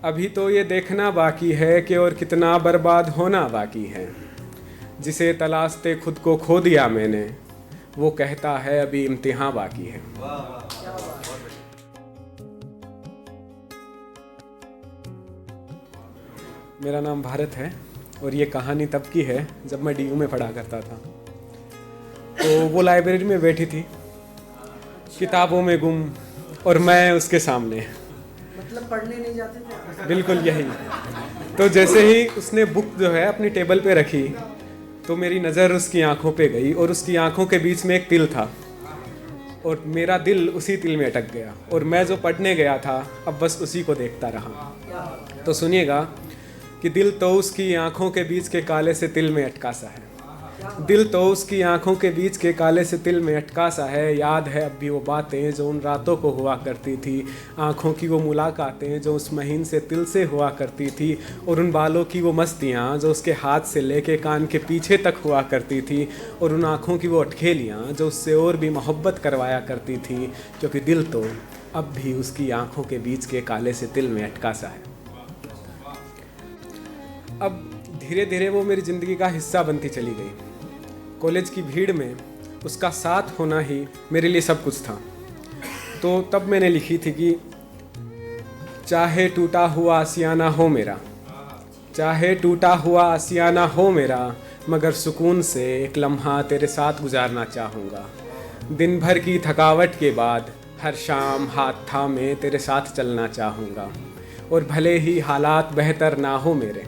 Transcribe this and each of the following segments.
अभी तो ये देखना बाकी है कि और कितना बर्बाद होना बाकी है। जिसे तलाशते खुद को खो दिया मैंने, वो कहता है अभी इम्तिहान बाकी है। मेरा नाम भारत है और ये कहानी तब की है जब मैं डीयू में पढ़ा करता था। तो वो लाइब्रेरी में बैठी थी, किताबों में गुम, और मैं उसके सामने। मतलब पढ़ने नहीं जाते थे? बिल्कुल यही। तो जैसे ही उसने बुक जो है अपनी टेबल पे रखी तो मेरी नज़र उसकी आंखों पे गई और उसकी आंखों के बीच में एक तिल था और मेरा दिल उसी तिल में अटक गया और मैं जो पढ़ने गया था अब बस उसी को देखता रहा। तो सुनिएगा कि दिल तो उसकी आंखों के बीच के काले से तिल में अटका सा है। दिल तो उसकी आंखों के बीच के काले से तिल में अटका सा है। याद है अब भी वो बातें जो उन रातों को हुआ करती थी, आंखों की वो मुलाकातें जो उस महीन से तिल से हुआ करती थी, और उन बालों की वो मस्तियाँ जो उसके हाथ से लेके कान के पीछे तक हुआ करती थी, और उन आंखों की वो अटखेलियाँ जो उससे और भी मोहब्बत करवाया करती थी, क्योंकि दिल तो अब भी उसकी आंखों के बीच के काले से तिल में अटका सा है। अब धीरे धीरे वो मेरी ज़िंदगी का हिस्सा बनती चली गई। कॉलेज की भीड़ में उसका साथ होना ही मेरे लिए सब कुछ था। तो तब मैंने लिखी थी कि चाहे टूटा हुआ आशियाना हो मेरा, चाहे टूटा हुआ आशियाना हो मेरा, मगर सुकून से एक लम्हा तेरे साथ गुजारना चाहूँगा। दिन भर की थकावट के बाद हर शाम हाथ थामे तेरे साथ चलना चाहूँगा। और भले ही हालात बेहतर ना हो मेरे,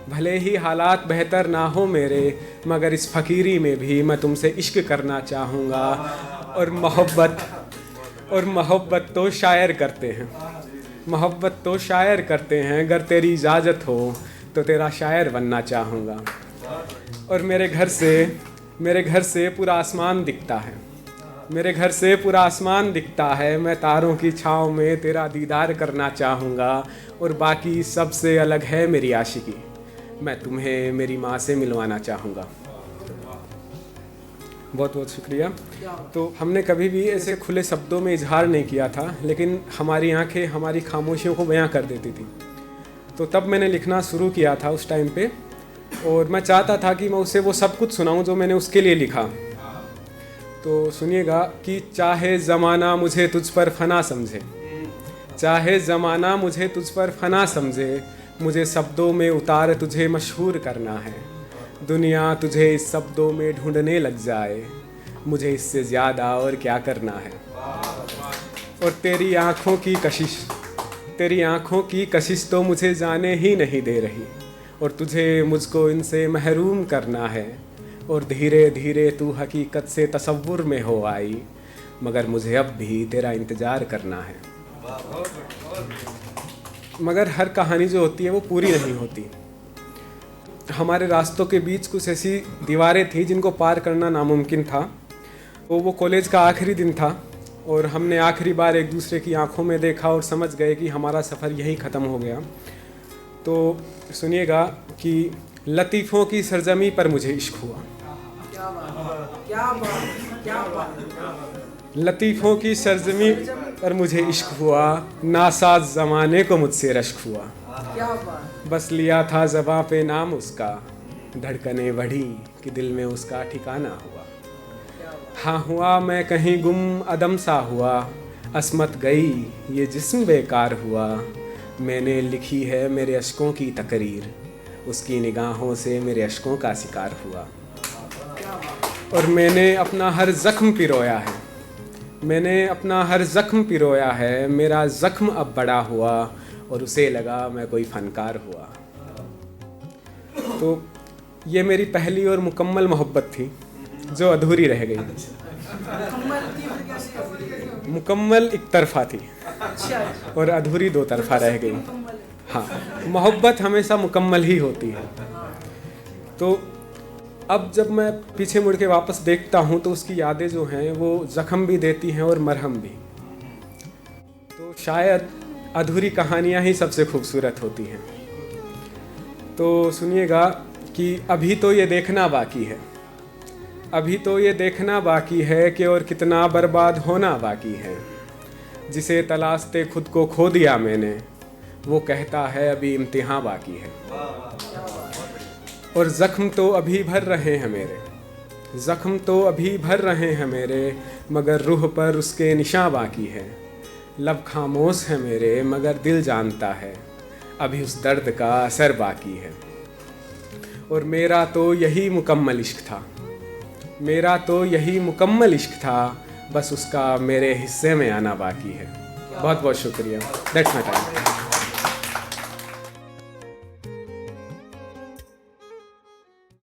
भले ही हालात बेहतर ना हो मेरे, मगर इस फ़कीरी में भी मैं तुमसे इश्क करना चाहूँगा। और मोहब्बत तो शायर करते हैं, मोहब्बत तो शायर करते हैं, अगर तेरी इजाज़त हो तो तेरा शायर बनना चाहूँगा। और मेरे घर से पूरा आसमान दिखता है, मेरे घर से पूरा आसमान दिखता है। मैं तारों की छाँव में तेरा दीदार करना चाहूँगा। और बाकी सबसे अलग है मेरी आशिकी, मैं तुम्हें मेरी माँ से मिलवाना चाहूँगा। बहुत बहुत शुक्रिया। तो हमने कभी भी ऐसे खुले शब्दों में इजहार नहीं किया था, लेकिन हमारी आंखें हमारी खामोशियों को बयां कर देती थी। तो तब मैंने लिखना शुरू किया था उस टाइम पे, और मैं चाहता था कि मैं उसे वो सब कुछ सुनाऊं जो मैंने उसके लिए लिखा। तो सुनिएगा कि चाहे ज़माना मुझे तुझ पर फना समझे, चाहे ज़माना मुझे तुझ पर फना समझे, मुझे शब्दों में उतार तुझे मशहूर करना है। दुनिया तुझे इस शब्दों में ढूंढने लग जाए, मुझे इससे ज़्यादा और क्या करना है। और तेरी आँखों की कशिश तो मुझे जाने ही नहीं दे रही, और तुझे मुझको इनसे महरूम करना है। और धीरे धीरे तू हकीकत से तसव्वुर में हो आई, मगर मुझे अब भी तेरा इंतज़ार करना है। मगर हर कहानी जो होती है वो पूरी नहीं होती। हमारे रास्तों के बीच कुछ ऐसी दीवारें थी जिनको पार करना नामुमकिन था। तो वो कॉलेज का आखिरी दिन था और हमने आखिरी बार एक दूसरे की आंखों में देखा और समझ गए कि हमारा सफ़र यहीं ख़त्म हो गया। तो सुनिएगा कि लतीफ़ों की सरजमी पर मुझे इश्क हुआ। लतीफ़ों की सरजमी पर मुझे इश्क हुआ, नासाज ज़माने को मुझसे रश्क हुआ। बस लिया था ज़बां पे नाम उसका, धड़कने बढ़ी कि दिल में उसका ठिकाना हुआ। हाँ हुआ मैं कहीं गुम अदम सा हुआ, असमत गई ये जिस्म बेकार हुआ। मैंने लिखी है मेरे अश्कों की तकरीर, उसकी निगाहों से मेरे अश्कों का शिकार हुआ। और मैंने अपना हर ज़ख्म पिरोया है, मैंने अपना हर ज़ख्म पिरोया है। मेरा ज़ख्म अब बड़ा हुआ और उसे लगा मैं कोई फ़नकार हुआ। तो ये मेरी पहली और मुकम्मल मोहब्बत थी जो अधूरी रह गई। मुकम्मल एक तरफ़ा थी और अधूरी दो तरफ़ा रह गई। हाँ, मोहब्बत हमेशा मुकम्मल ही होती है। तो अब जब मैं पीछे मुड़ के वापस देखता हूँ तो उसकी यादें जो हैं वो ज़ख्म भी देती हैं और मरहम भी। तो शायद अधूरी कहानियाँ ही सबसे खूबसूरत होती हैं। तो सुनिएगा कि अभी तो ये देखना बाकी है, अभी तो ये देखना बाकी है कि और कितना बर्बाद होना बाकी है। जिसे तलाशते खुद को खो दिया मैंने, वो कहता है अभी इम्तिहान बाकी है। और ज़ख्म तो अभी भर रहे हैं मेरे, ज़ख्म तो अभी भर रहे हैं मेरे, मगर रूह पर उसके निशान बाकी है। लब खामोश है मेरे मगर दिल जानता है, अभी उस दर्द का असर बाकी है। और मेरा तो यही मुकम्मल इश्क था, मेरा तो यही मुकम्मल इश्क था, बस उसका मेरे हिस्से में आना बाकी है। बहुत बहुत शुक्रिया। That's my time.